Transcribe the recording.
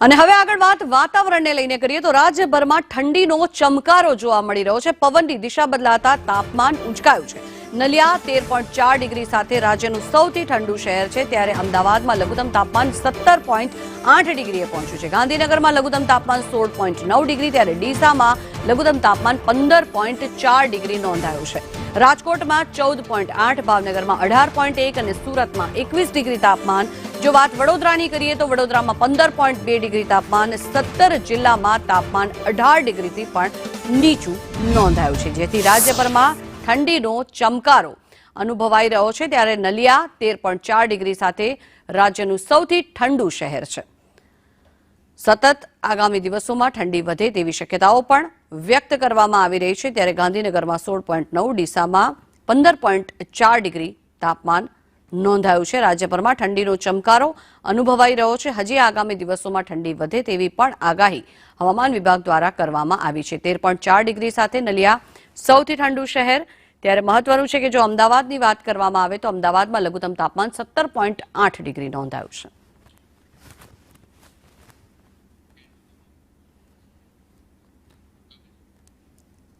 અને હવે આગળ વાત વાતાવરણને લઈને કરીએ તો રાજ્યભરમાં ઠંડીનો ચમકારો જોવા મળી રહ્યો છે। પવનની દિશા બદલાતા તાપમાન ઊંચકાયું છે। નલિયા 13.4 ડિગ્રી સાથે રાજ્યનું સૌથી ઠંડુ શહેર છે, ત્યારે અમદાવાદમાં લઘુત્તમ તાપમાન 17.8 ડિગ્રીએ પહોંચ્યું છે। ગાંધીનગરમાં લઘુત્તમ તાપમાન 16.9 ડિગ્રી, ત્યારે ડીસામાં લઘુત્તમ તાપમાન 15.4 ડિગ્રી નોંધાયું છે। રાજકોટમાં 14.8, ભાવનગરમાં 18.1 અને સુરતમાં 21 ડિગ્રી તાપમાન। જો વાત વડોદરાની કરીએ તો વડોદરામાં 15.2 ડિગ્રી તાપમાન, 17 જિલ્લામાં તાપમાન 18 ડિગ્રીથી પણ નીચું નોંધાયું છે, જેથી રાજ્યભરમાં ઠંડીનો ચમકારો અનુભવાઈ રહ્યો છે। ત્યારે નલિયા 13.4 ડિગ્રી સાથે રાજ્યનું સૌથી ઠંડુ શહેર છે। સતત આગામી દિવસોમાં ઠંડી વધે તેવી શક્યતાઓ પણ વ્યક્ત કરવામાં આવી રહી છે। ત્યારે ગાંધીનગરમાં 16.9, ડીસામાં 15.4 ડિગ્રી તાપમાન નોંધાયું છે। રાજ્યભરમાં ઠંડીનો ચમકારો અનુભવાઈ રહ્યો છે। હજી આગામી દિવસોમાં ઠંડી વધે તેવી પણ આગાહી હવામાન વિભાગ દ્વારા કરવામાં આવી છે। 13.4 ડિગ્રી સાથે નલિયા સૌથી ઠંડુ શહેર। ત્યારે મહત્વનું છે કે જો અમદાવાદની વાત કરવામાં આવે તો અમદાવાદમાં લઘુત્તમ તાપમાન 17.8 ડિગ્રી નોંધાયું છે।